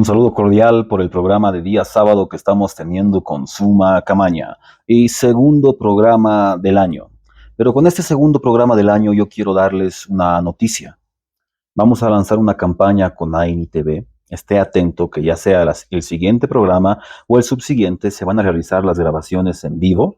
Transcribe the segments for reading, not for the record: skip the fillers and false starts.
Un saludo cordial por el programa de día sábado que estamos teniendo con Suma Camaña y segundo programa del año. Pero con este segundo programa del año yo quiero darles una noticia. Vamos a lanzar una campaña con AINI TV. Esté atento que ya sea el siguiente programa o el subsiguiente se van a realizar las grabaciones en vivo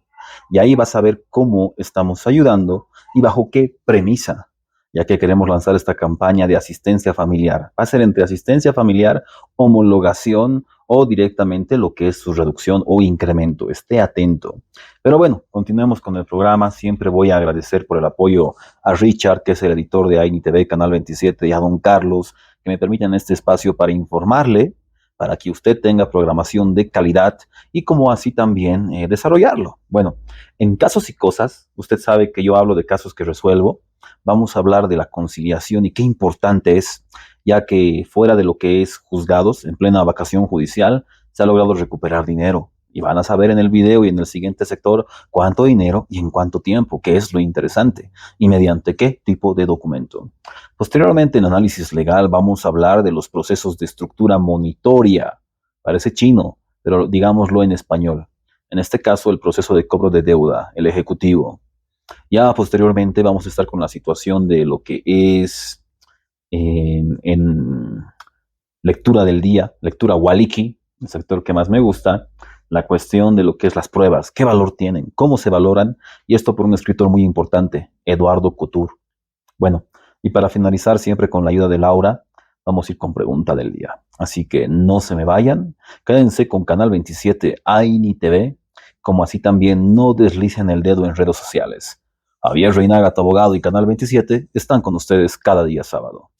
y ahí vas a ver cómo estamos ayudando y bajo qué premisa, ya que queremos lanzar esta campaña de asistencia familiar. Va a ser entre asistencia familiar, homologación o directamente lo que es su reducción o incremento. Esté atento. Pero bueno, continuemos con el programa. Siempre voy a agradecer por el apoyo a Richard, que es el editor de AINI TV, Canal 27, y a don Carlos, que me permiten este espacio para informarle, para que usted tenga programación de calidad y como así también desarrollarlo. Bueno, en casos y cosas, usted sabe que yo hablo de casos que resuelvo. Vamos a hablar de la conciliación y qué importante es, ya que fuera de lo que es juzgados, en plena vacación judicial, se ha logrado recuperar dinero. Y van a saber en el video y en el siguiente sector cuánto dinero y en cuánto tiempo, que es lo interesante, y mediante qué tipo de documento. Posteriormente, en análisis legal, vamos a hablar de los procesos de estructura monitoria. Parece chino, pero digámoslo en español. En este caso, el proceso de cobro de deuda, el ejecutivo. Ya posteriormente vamos a estar con la situación de lo que es en lectura del día, lectura Waliki, el sector que más me gusta, la cuestión de lo que es las pruebas, qué valor tienen, cómo se valoran, y esto por un escritor muy importante, Eduardo Couture. Bueno, y para finalizar siempre con la ayuda de Laura, vamos a ir con pregunta del día. Así que no se me vayan, quédense con Canal 27 AINI TV, como así también no deslicen el dedo en redes sociales. Javier Reinaga, tu abogado, y Canal 27 están con ustedes cada día sábado.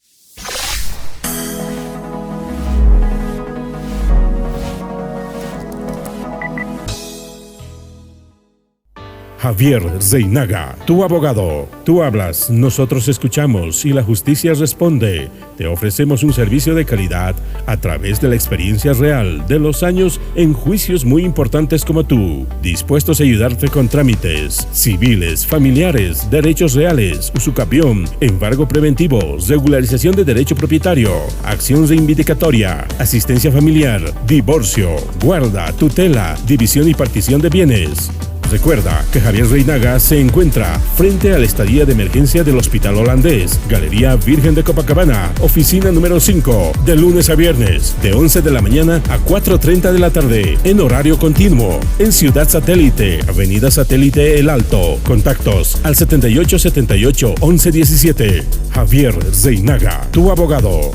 Javier Reinaga, tu abogado. Tú hablas, nosotros escuchamos y la justicia responde. Te ofrecemos un servicio de calidad a través de la experiencia real de los años en juicios muy importantes como tú. Dispuestos a ayudarte con trámites civiles, familiares, derechos reales, usucapión, embargo preventivo, regularización de derecho propietario, acción reivindicatoria, asistencia familiar, divorcio, guarda, tutela, división y partición de bienes. Recuerda que Javier Reinaga se encuentra frente a la estadía de emergencia del Hospital Holandés, Galería Virgen de Copacabana, oficina número 5, de lunes a viernes, de 11 de la mañana a 4:30 de la tarde, en horario continuo, en Ciudad Satélite, Avenida Satélite El Alto. Contactos al 7878-1117. Javier Reinaga, tu abogado.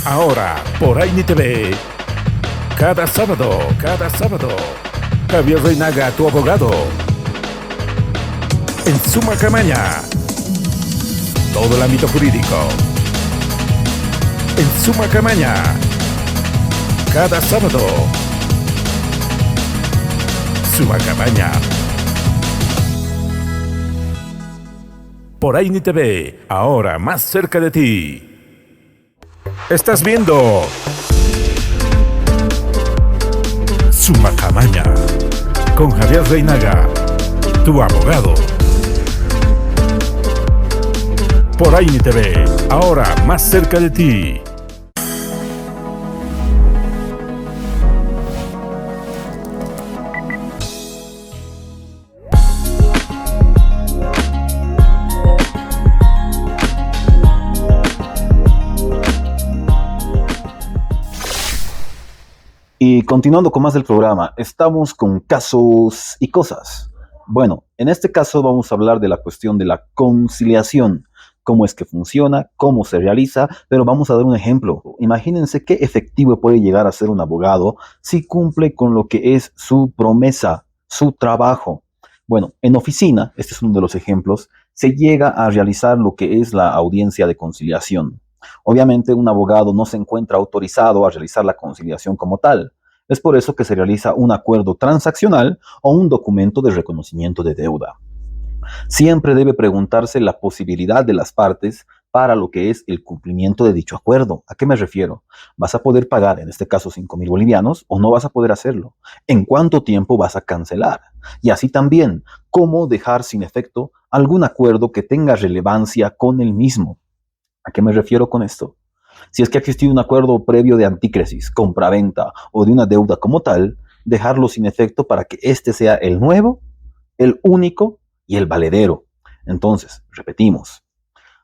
Ahora, por AINI TV. Cada sábado, Javier Reinaga, tu abogado. En Suma Camaña. Todo el ámbito jurídico. En Suma Camaña. Cada sábado. Suma Camaña. Por AINI TV, ahora más cerca de ti. Estás viendo Suma Camaña con Javier Reinaga, tu abogado. Por AINI TV, ahora más cerca de ti. Y continuando con más del programa, estamos con casos y cosas. Bueno, en este caso vamos a hablar de la cuestión de la conciliación, cómo es que funciona, cómo se realiza, pero vamos a dar un ejemplo. Imagínense qué efectivo puede llegar a ser un abogado si cumple con lo que es su promesa, su trabajo. Bueno, en oficina, este es uno de los ejemplos, se llega a realizar lo que es la audiencia de conciliación. Obviamente, un abogado no se encuentra autorizado a realizar la conciliación como tal. Es por eso que se realiza un acuerdo transaccional o un documento de reconocimiento de deuda. Siempre debe preguntarse la posibilidad de las partes para lo que es el cumplimiento de dicho acuerdo. ¿A qué me refiero? ¿Vas a poder pagar, en este caso, 5,000 bolivianos o no vas a poder hacerlo? ¿En cuánto tiempo vas a cancelar? Y así también, ¿cómo dejar sin efecto algún acuerdo que tenga relevancia con el mismo? ¿A qué me refiero con esto? Si es que ha existido un acuerdo previo de antícresis, compraventa o de una deuda como tal, dejarlo sin efecto para que este sea el nuevo, el único y el valedero. Entonces, repetimos,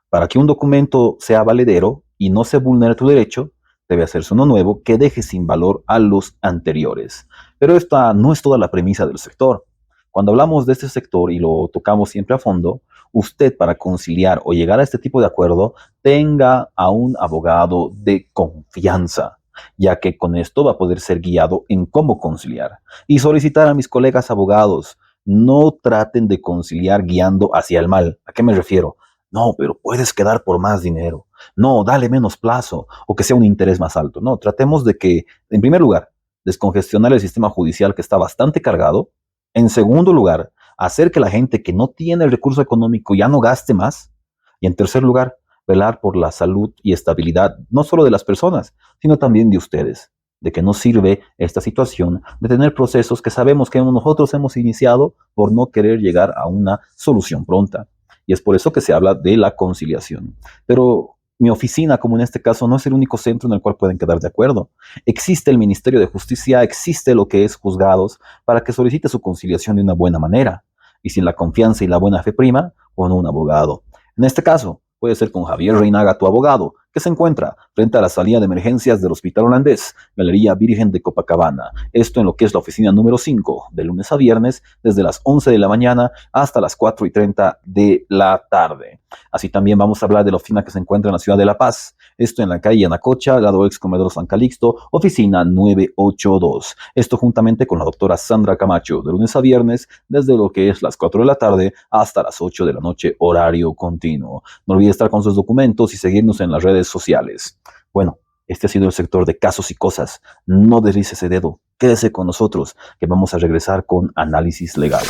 para que un documento sea valedero y no se vulnere tu derecho, debe hacerse uno nuevo que deje sin valor a los anteriores. Pero esta no es toda la premisa del sector. Cuando hablamos de este sector y lo tocamos siempre a fondo, usted para conciliar o llegar a este tipo de acuerdo, tenga a un abogado de confianza, ya que con esto va a poder ser guiado en cómo conciliar. Y solicitar a mis colegas abogados, no traten de conciliar guiando hacia el mal. ¿A qué me refiero? No, pero puedes quedar por más dinero. No, dale menos plazo o que sea un interés más alto. No, tratemos de que, en primer lugar, descongestionar el sistema judicial que está bastante cargado. En segundo lugar, hacer que la gente que no tiene el recurso económico ya no gaste más. Y en tercer lugar, velar por la salud y estabilidad no solo de las personas, sino también de ustedes. De que no sirve esta situación de tener procesos que sabemos que nosotros hemos iniciado por no querer llegar a una solución pronta. Y es por eso que se habla de la conciliación. Pero mi oficina, como en este caso, no es el único centro en el cual pueden quedar de acuerdo. Existe el Ministerio de Justicia, existe lo que es juzgados, para que solicite su conciliación de una buena manera. Y sin la confianza y la buena fe prima, con un abogado. En este caso, puede ser con Javier Reinaga, tu abogado, que se encuentra frente a la salida de emergencias del Hospital Holandés, Galería Virgen de Copacabana. Esto en lo que es la oficina número 5, de lunes a viernes, desde las 11 de la mañana hasta las 4:30 de la tarde. Así también vamos a hablar de la oficina que se encuentra en la ciudad de La Paz. Esto en la calle Anacocha, lado ex comedor San Calixto, oficina 982. Esto juntamente con la doctora Sandra Camacho, de lunes a viernes, desde lo que es las 4 de la tarde hasta las 8 de la noche, horario continuo. No olvide estar con sus documentos y seguirnos en las redes sociales. Bueno, este ha sido el sector de casos y cosas. No deslice ese dedo. Quédese con nosotros, que vamos a regresar con análisis legal.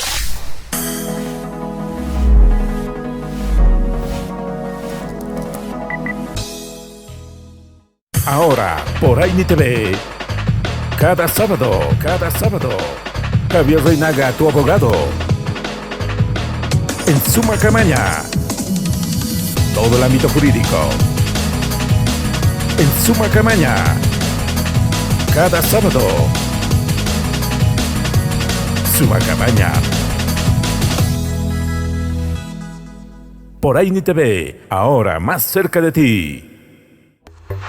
Ahora, por Aini TV, cada sábado, Javier Reinaga, tu abogado, en Suma Camaña, todo el ámbito jurídico, en Suma Camaña, cada sábado, Suma Camaña, por Aini TV, ahora más cerca de ti.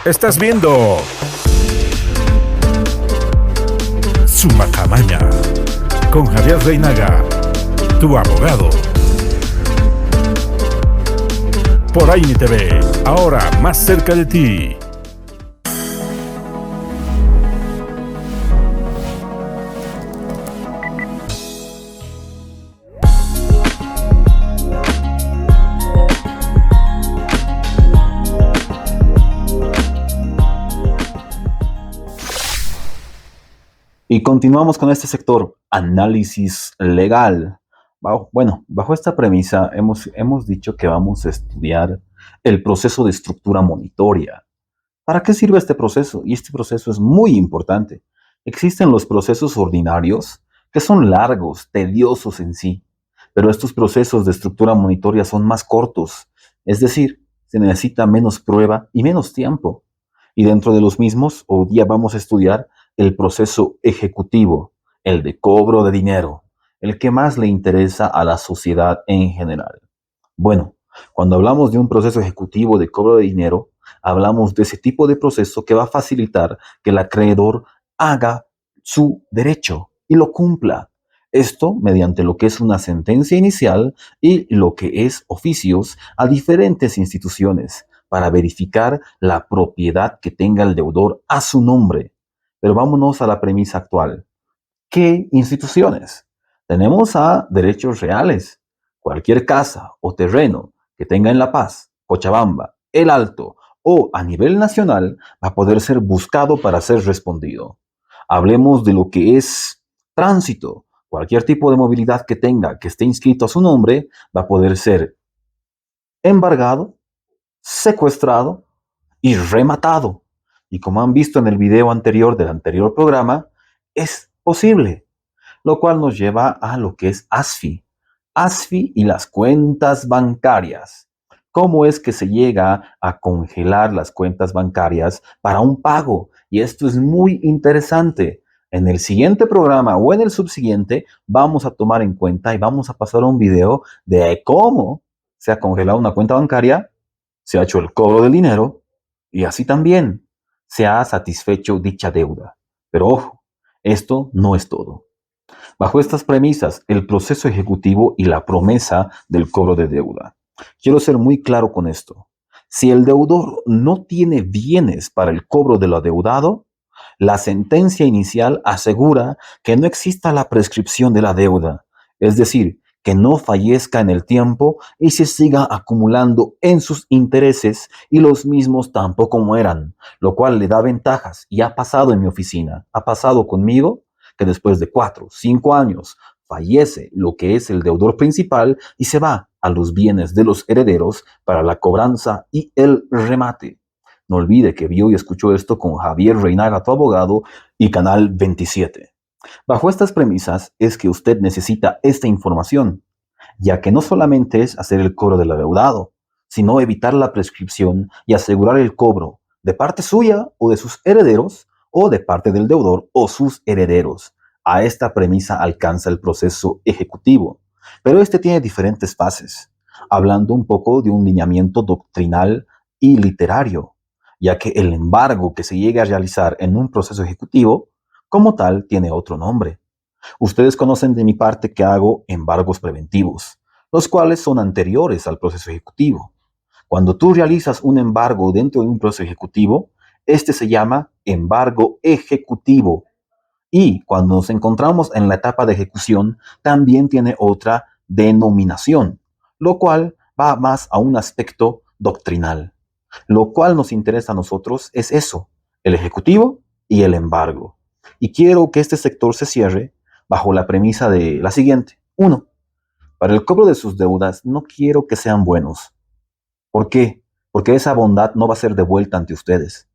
Estás viendo Suma Camaña con Javier Reinaga, tu abogado. Por Aini TV, ahora más cerca de ti. Y continuamos con este sector, análisis legal. Bajo esta premisa hemos dicho que vamos a estudiar el proceso de estructura monitoria. ¿Para qué sirve este proceso? Y este proceso es muy importante. Existen los procesos ordinarios, que son largos, tediosos en sí, pero estos procesos de estructura monitoria son más cortos, es decir, se necesita menos prueba y menos tiempo. Y dentro de los mismos, hoy día vamos a estudiar el proceso ejecutivo, el de cobro de dinero, el que más le interesa a la sociedad en general. Bueno, cuando hablamos de un proceso ejecutivo de cobro de dinero, hablamos de ese tipo de proceso que va a facilitar que el acreedor haga su derecho y lo cumpla. Esto mediante lo que es una sentencia inicial y lo que es oficios a diferentes instituciones para verificar la propiedad que tenga el deudor a su nombre. Pero vámonos a la premisa actual. ¿Qué instituciones? Tenemos a derechos reales. Cualquier casa o terreno que tenga en La Paz, Cochabamba, El Alto o a nivel nacional va a poder ser buscado para ser respondido. Hablemos de lo que es tránsito. Cualquier tipo de movilidad que tenga, que esté inscrito a su nombre, va a poder ser embargado, secuestrado y rematado. Y como han visto en el video anterior del anterior programa, es posible, lo cual nos lleva a lo que es ASFI. ASFI y las cuentas bancarias. cómo es que se llega a congelar las cuentas bancarias para un pago. Y esto es muy interesante. En el siguiente programa o en el subsiguiente vamos a tomar en cuenta y vamos a pasar un video de cómo se ha congelado una cuenta bancaria, se ha hecho el cobro del dinero y así también se ha satisfecho dicha deuda. Pero ojo, esto no es todo. Bajo estas premisas, el proceso ejecutivo y la promesa del cobro de deuda. Quiero ser muy claro con esto. Si el deudor no tiene bienes para el cobro de lo adeudado, la sentencia inicial asegura que no exista la prescripción de la deuda, es decir, que no fallezca en el tiempo y se siga acumulando en sus intereses y los mismos tampoco mueran, lo cual le da ventajas y ha pasado en mi oficina, ha pasado conmigo que después de 4, 5 años fallece lo que es el deudor principal y se va a los bienes de los herederos para la cobranza y el remate. No olvide que vio y escuchó esto con Javier Reinaga, tu abogado, y Canal 27. Bajo estas premisas es que usted necesita esta información, ya que no solamente es hacer el cobro del adeudado, sino evitar la prescripción y asegurar el cobro de parte suya o de sus herederos o de parte del deudor o sus herederos. A esta premisa alcanza el proceso ejecutivo, pero este tiene diferentes fases, hablando un poco de un lineamiento doctrinal y literario, ya que el embargo que se llegue a realizar en un proceso ejecutivo, como tal, tiene otro nombre. Ustedes conocen de mi parte que hago embargos preventivos, los cuales son anteriores al proceso ejecutivo. Cuando tú realizas un embargo dentro de un proceso ejecutivo, este se llama embargo ejecutivo. Y cuando nos encontramos en la etapa de ejecución, también tiene otra denominación, lo cual va más a un aspecto doctrinal. Lo cual nos interesa a nosotros es eso, el ejecutivo y el embargo. Y quiero que este sector se cierre bajo la premisa de la siguiente. 1. Para el cobro de sus deudas no quiero que sean buenos. ¿Por qué? Porque esa bondad no va a ser devuelta ante ustedes.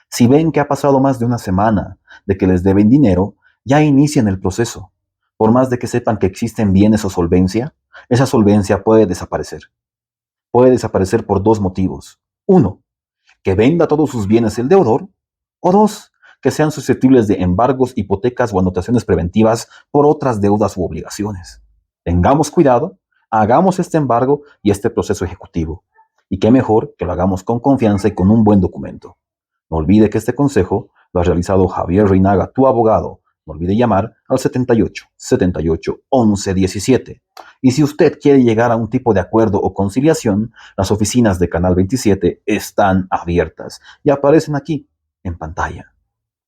Si ven que ha pasado más de una semana de que les deben dinero, ya inician el proceso. Por más de que sepan que existen bienes o solvencia, esa solvencia puede desaparecer. Puede desaparecer por 2 motivos. 1, que venda todos sus bienes el deudor. O 2, que sean susceptibles de embargos, hipotecas o anotaciones preventivas por otras deudas u obligaciones. Tengamos cuidado, hagamos este embargo y este proceso ejecutivo. Y qué mejor que lo hagamos con confianza y con un buen documento. No olvide que este consejo lo ha realizado Javier Reinaga, tu abogado. No olvide llamar al 78 78 11 17. Y si usted quiere llegar a un tipo de acuerdo o conciliación, las oficinas de Canal 27 están abiertas y aparecen aquí en pantalla.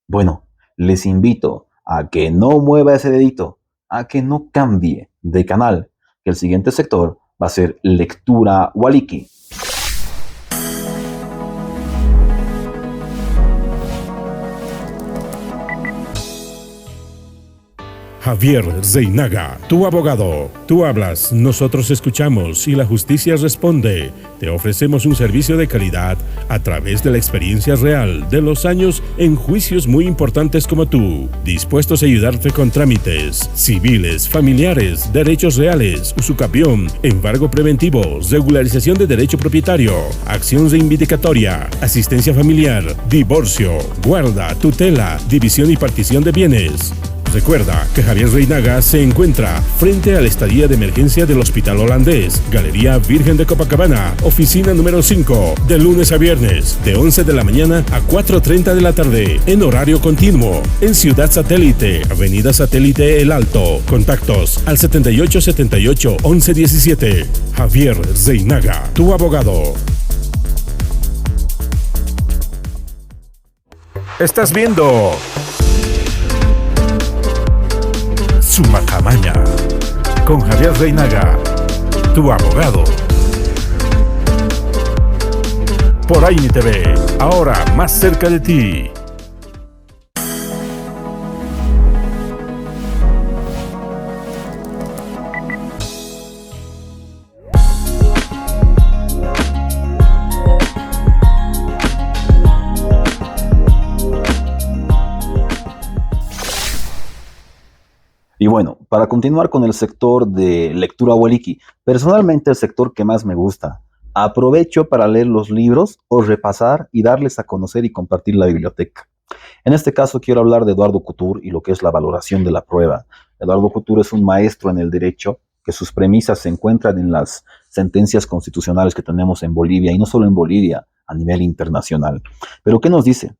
Bueno, les invito a que no mueva ese dedito, a que no cambie de canal, que el siguiente sector va a ser Lectura Waliki. Javier Reinaga, tu abogado. Tú hablas, nosotros escuchamos y la justicia responde. Te ofrecemos un servicio de calidad a través de la experiencia real de los años en juicios muy importantes como tú. Dispuestos a ayudarte con trámites civiles, familiares, derechos reales, usucapión, embargo preventivo, regularización de derecho propietario, acción reivindicatoria, asistencia familiar, divorcio, guarda, tutela, división y partición de bienes. Recuerda que Javier Reinaga se encuentra frente a la estadía de emergencia del Hospital Holandés, Galería Virgen de Copacabana, oficina número 5, de lunes a viernes, de 11 de la mañana a 4:30 de la tarde, en horario continuo, en Ciudad Satélite, Avenida Satélite El Alto. Contactos al 78 78 11 17. Javier Reinaga, tu abogado. Estás viendo Suma Camaña con Javier Reinaga, tu abogado. Por Aini TV, ahora más cerca de ti. Y bueno, para continuar con el sector de Lectura Waliki, personalmente el sector que más me gusta, Aprovecho para leer los libros o repasar y darles a conocer y compartir la biblioteca. En este caso quiero hablar de Eduardo Couture y lo que es la valoración de la prueba. Eduardo Couture es un maestro en el derecho que sus premisas se encuentran en las sentencias constitucionales que tenemos en Bolivia, y no solo en Bolivia, a nivel internacional. Pero ¿qué nos dice?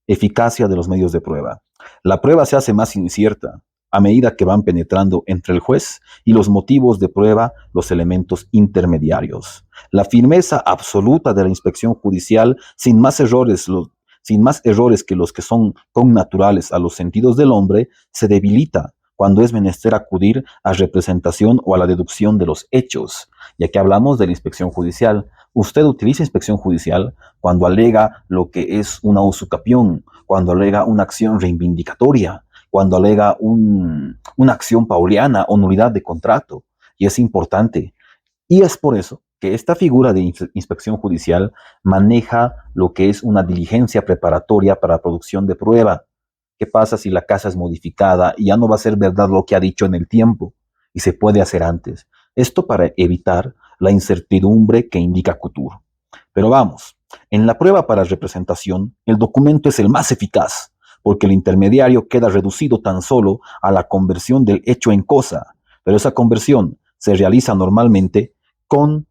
Eficacia de los medios de prueba. La prueba se hace más incierta a medida que van penetrando entre el juez y los motivos de prueba los elementos intermediarios. La firmeza absoluta de la inspección judicial, sin más errores que los que son connaturales a los sentidos del hombre, se debilita cuando es menester acudir a representación o a la deducción de los hechos. Ya que hablamos de la inspección judicial, usted utiliza inspección judicial cuando alega lo que es una usucapión, cuando alega una acción reivindicatoria, cuando alega una acción pauliana o nulidad de contrato. Y es importante. Y es por eso que esta figura de inspección judicial maneja lo que es una diligencia preparatoria para la producción de prueba. ¿Qué pasa si la casa es modificada y ya no va a ser verdad lo que ha dicho en el tiempo y se puede hacer antes? Esto para evitar la incertidumbre que indica Couture. Pero vamos, en la prueba para representación, el documento es el más eficaz, porque el intermediario queda reducido tan solo a la conversión del hecho en cosa, pero esa conversión se realiza normalmente con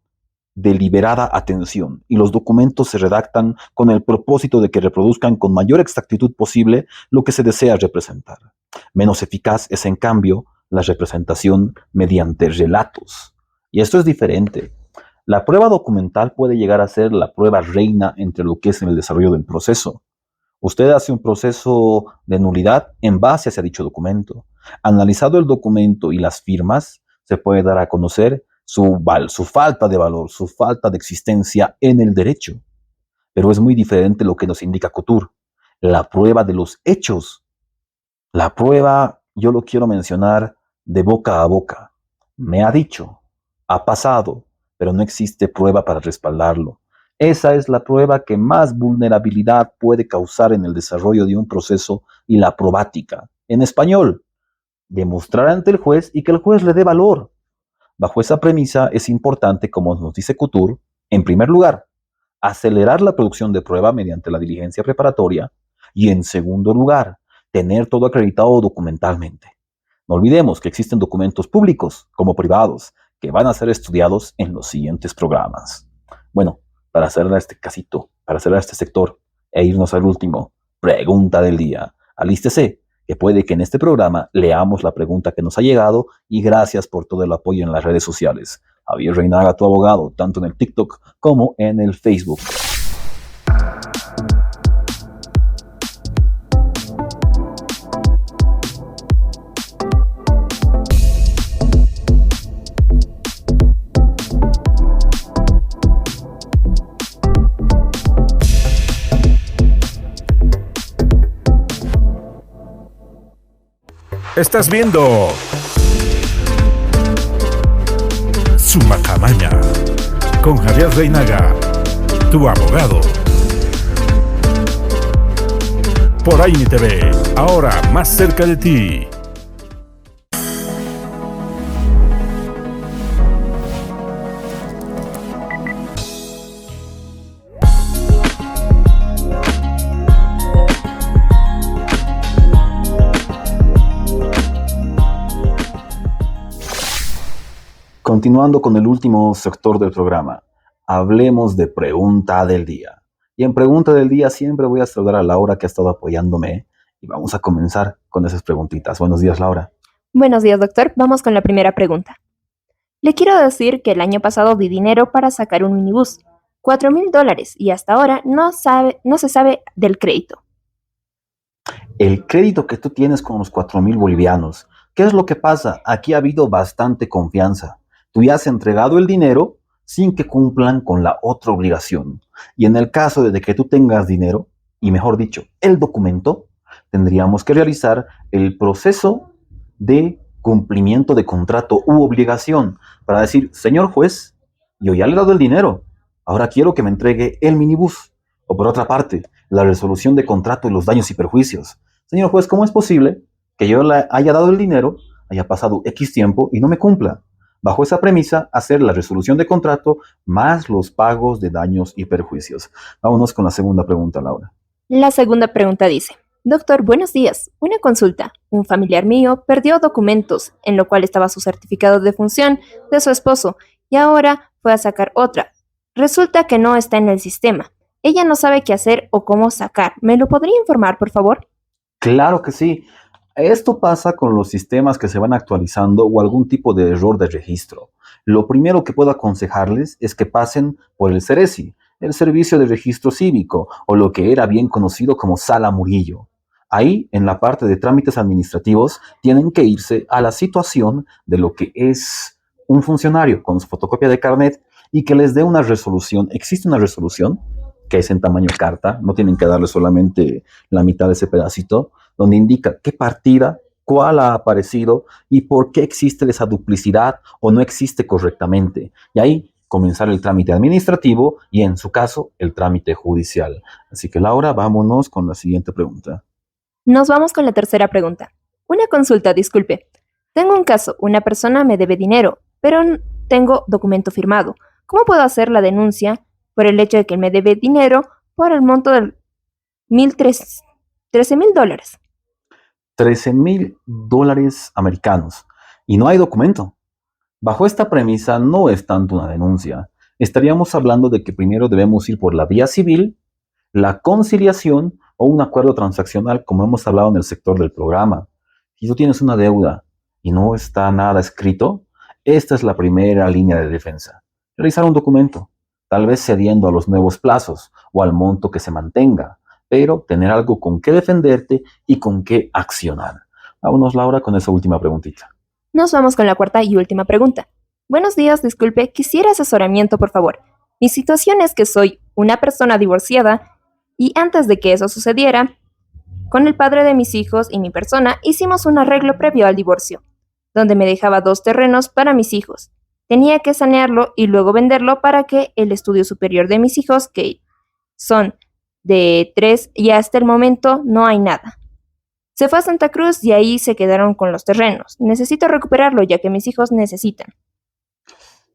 deliberada atención, y los documentos se redactan con el propósito de que reproduzcan con mayor exactitud posible lo que se desea representar. Menos eficaz es, en cambio, la representación mediante relatos. Y esto es diferente. La prueba documental puede llegar a ser la prueba reina entre lo que es el desarrollo del proceso. Usted hace un proceso de nulidad en base a dicho documento. Analizado el documento y las firmas, se puede dar a conocer su falta de valor, su falta de existencia en el derecho. Pero es muy diferente lo que nos indica Couture, la prueba de los hechos. La prueba, yo lo quiero mencionar de boca a boca. Me ha dicho, ha pasado, pero no existe prueba para respaldarlo. Esa es la prueba que más vulnerabilidad puede causar en el desarrollo de un proceso y la probática. En español, demostrar ante el juez y que el juez le dé valor. Bajo esa premisa es importante, como nos dice Couture, en primer lugar, acelerar la producción de prueba mediante la diligencia preparatoria y, en segundo lugar, tener todo acreditado documentalmente. No olvidemos que existen documentos públicos como privados que van a ser estudiados en los siguientes programas. Bueno, para cerrar este casito, para cerrar este sector e irnos al último, pregunta del día. Alístese, que puede que en este programa leamos la pregunta que nos ha llegado, y gracias por todo el apoyo en las redes sociales. Javier Reinaga, tu abogado, tanto en el TikTok como en el Facebook. Estás viendo Sumacamaña con Javier Reinaga, tu abogado. Por Aini TV, ahora más cerca de ti. Continuando con el último sector del programa, hablemos de pregunta del día. Y en pregunta del día siempre voy a saludar a Laura, que ha estado apoyándome, y vamos a comenzar con esas preguntitas. Buenos días, Laura. Buenos días, doctor. Vamos con la primera pregunta. Le quiero decir que el año pasado di dinero para sacar un minibús, $4,000, y hasta ahora no se sabe del crédito. El crédito que tú tienes con los 4,000 bolivianos, ¿qué es lo que pasa? Aquí ha habido bastante confianza. Tú ya has entregado el dinero sin que cumplan con la otra obligación. Y en el caso de que tú tengas dinero, y mejor dicho, el documento, tendríamos que realizar el proceso de cumplimiento de contrato u obligación para decir, señor juez, yo ya le he dado el dinero, ahora quiero que me entregue el minibús. O por otra parte, la resolución de contrato y los daños y perjuicios. Señor juez, ¿cómo es posible que yo le haya dado el dinero, haya pasado X tiempo y no me cumpla? Bajo esa premisa, hacer la resolución de contrato más los pagos de daños y perjuicios. Vámonos con la segunda pregunta, Laura. La segunda pregunta dice, doctor, buenos días. Una consulta. Un familiar mío perdió documentos, en lo cual estaba su certificado de función de su esposo, y ahora fue a sacar otra. Resulta que no está en el sistema. Ella no sabe qué hacer o cómo sacar. ¿Me lo podría informar, por favor? Claro que sí. Esto pasa con los sistemas que se van actualizando o algún tipo de error de registro. Lo primero que puedo aconsejarles es que pasen por el CERESI, el Servicio de Registro Cívico, o lo que era bien conocido como Sala Murillo. Ahí, en la parte de trámites administrativos, tienen que irse a la situación de lo que es un funcionario con su fotocopia de carnet y que les dé una resolución. Existe una resolución que es en tamaño carta, no tienen que darle solamente la mitad de ese pedacito, donde indica qué partida, cuál ha aparecido y por qué existe esa duplicidad o no existe correctamente. Y ahí comenzar el trámite administrativo y, en su caso, el trámite judicial. Así que, Laura, vámonos con la siguiente pregunta. Nos vamos con la tercera pregunta. Una consulta, disculpe. Tengo un caso, una persona me debe dinero, pero tengo documento firmado. ¿Cómo puedo hacer la denuncia por el hecho de que me debe dinero por el monto de $13,000? $13,000 americanos. Y no hay documento. Bajo esta premisa no es tanto una denuncia. Estaríamos hablando de que primero debemos ir por la vía civil, la conciliación o un acuerdo transaccional, como hemos hablado en el sector del programa. Si tú tienes una deuda y no está nada escrito, esta es la primera línea de defensa. Realizar un documento, tal vez cediendo a los nuevos plazos o al monto que se mantenga, pero tener algo con qué defenderte y con qué accionar. Vámonos, Laura, con esa última preguntita. Nos vamos con la cuarta y última pregunta. Buenos días, disculpe, quisiera asesoramiento, por favor. Mi situación es que soy una persona divorciada y antes de que eso sucediera, con el padre de mis hijos y mi persona hicimos un arreglo previo al divorcio, donde me dejaba 2 terrenos para mis hijos. Tenía que sanearlo y luego venderlo para que el estudio superior de mis hijos, que son de 3 y hasta el momento no hay nada. Se fue a Santa Cruz y ahí se quedaron con los terrenos. Necesito recuperarlo ya que mis hijos necesitan.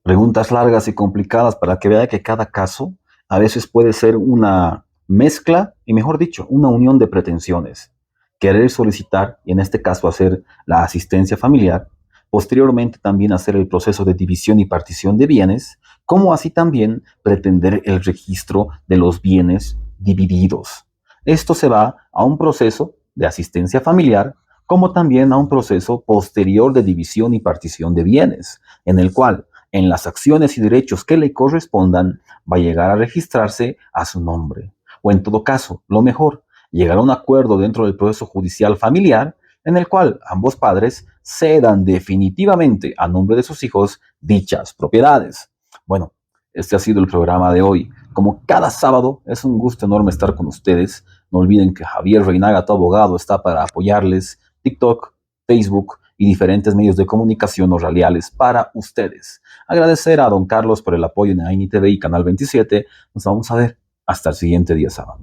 Preguntas largas y complicadas para que vea que cada caso a veces puede ser una mezcla y, mejor dicho, una unión de pretensiones. Querer solicitar, y en este caso hacer la asistencia familiar, posteriormente también hacer el proceso de división y partición de bienes, como así también pretender el registro de los bienes divididos. Esto se va a un proceso de asistencia familiar, como también a un proceso posterior de división y partición de bienes, en el cual, en las acciones y derechos que le correspondan, va a llegar a registrarse a su nombre. O en todo caso, lo mejor, llegar a un acuerdo dentro del proceso judicial familiar, en el cual ambos padres cedan definitivamente a nombre de sus hijos dichas propiedades. Bueno, este ha sido el programa de hoy. Como cada sábado, es un gusto enorme estar con ustedes. No olviden que Javier Reinaga, tu abogado, está para apoyarles. TikTok, Facebook y diferentes medios de comunicación o radiales para ustedes. Agradecer a don Carlos por el apoyo en AINI TV y Canal 27. Nos vamos a ver hasta el siguiente día sábado.